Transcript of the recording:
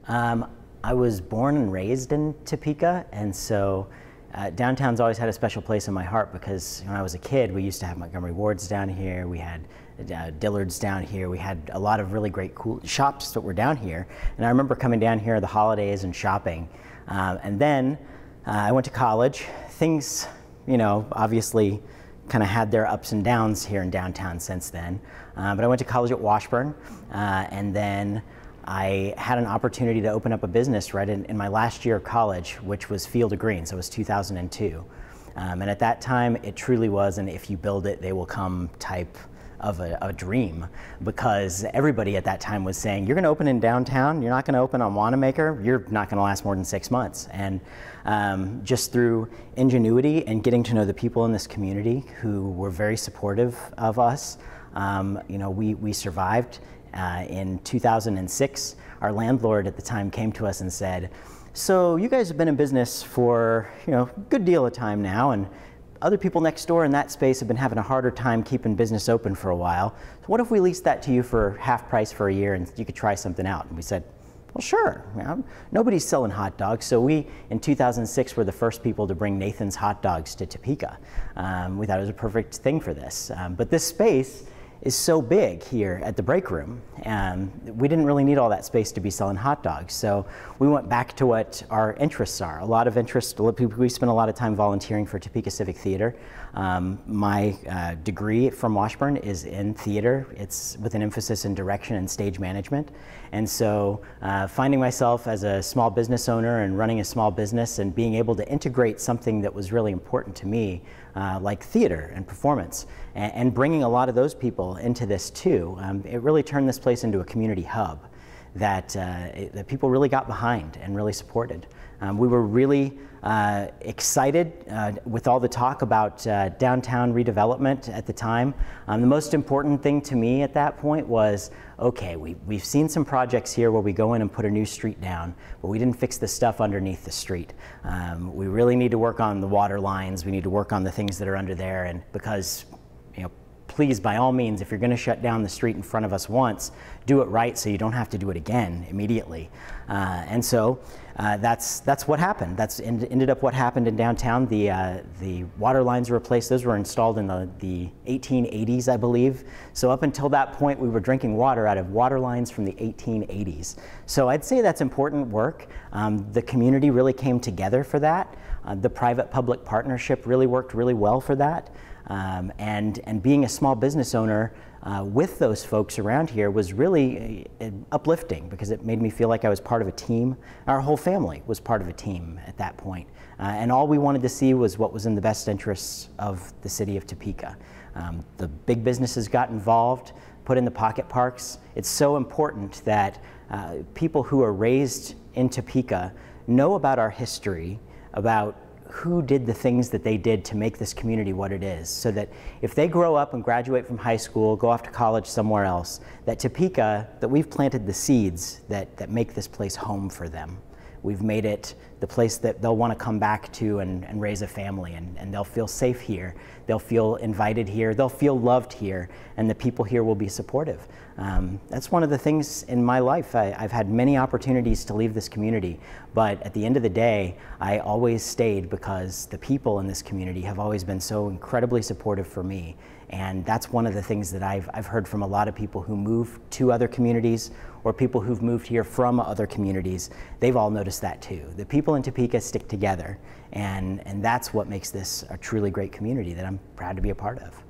I was born and raised in Topeka, and so downtown's always had a special place in my heart because when I was a kid, we used to have Montgomery Ward's down here, we had Dillard's down here, we had a lot of really great cool shops that were down here, and I remember coming down here the holidays and shopping. And then I went to college. Things, you know, obviously kind of had their ups and downs here in downtown since then. But I went to college at Washburn, and then I had an opportunity to open up a business right in my last year of college, which was Field of Green, so it was 2002. And at that time, it truly was an if you build it, they will come type of a dream, because everybody at that time was saying, you're going to open in downtown, you're not going to open on Wanamaker, you're not going to last more than 6 months. And just through ingenuity and getting to know the people in this community who were very supportive of us, you know, we survived. In 2006, our landlord at the time came to us and said, so you guys have been in business for, you know, a good deal of time now, and other people next door in that space have been having a harder time keeping business open for a while. So what if we leased that to you for half price for a year and you could try something out? And we said, well, sure. You know, nobody's selling hot dogs. So we, in 2006, were the first people to bring Nathan's hot dogs to Topeka. We thought it was a perfect thing for this. But this space is so big here at the break room, and we didn't really need all that space to be selling hot dogs. So we went back to what our interests are. A lot of interest, we spent a lot of time volunteering for Topeka Civic Theater. My degree from Washburn is in theater. It's with an emphasis in direction and stage management. And so finding myself as a small business owner and running a small business and being able to integrate something that was really important to me, like theater and performance, and bringing a lot of those people into this too, it really turned this place into a community hub that people really got behind and really supported. We were really excited with all the talk about downtown redevelopment at the time. The most important thing to me at that point was, okay, we've seen some projects here where we go in and put a new street down, but we didn't fix the stuff underneath the street. We really need to work on the water lines. We need to work on the things that are under there, and because, you know, please, by all means, if you're going to shut down the street in front of us once, do it right so you don't have to do it again immediately. And so that's what happened. That's ended up what happened in downtown. The water lines were replaced. Those were installed in the 1880s, I believe. So up until that point, we were drinking water out of water lines from the 1880s. So I'd say that's important work. The community really came together for that. The private-public partnership really worked really well for that. And being a small business owner with those folks around here was really uplifting, because it made me feel like I was part of a team. Our whole family was part of a team at that point. And all we wanted to see was what was in the best interests of the city of Topeka. The big businesses got involved, put in the pocket parks. It's so important that people who are raised in Topeka know about our history, about who did the things that they did to make this community what it is, so that if they grow up and graduate from high school, go off to college somewhere else, that Topeka, that we've planted the seeds that make this place home for them. We've made it the place that they'll want to come back to and raise a family, and they'll feel safe here. They'll feel invited here. They'll feel loved here, and the people here will be supportive. That's one of the things in my life. I've had many opportunities to leave this community, but at the end of the day, I always stayed because the people in this community have always been so incredibly supportive for me. And that's one of the things that I've heard from a lot of people who move to other communities, or people who've moved here from other communities. They've all noticed that too. The people in Topeka stick together, and that's what makes this a truly great community that I'm proud to be a part of.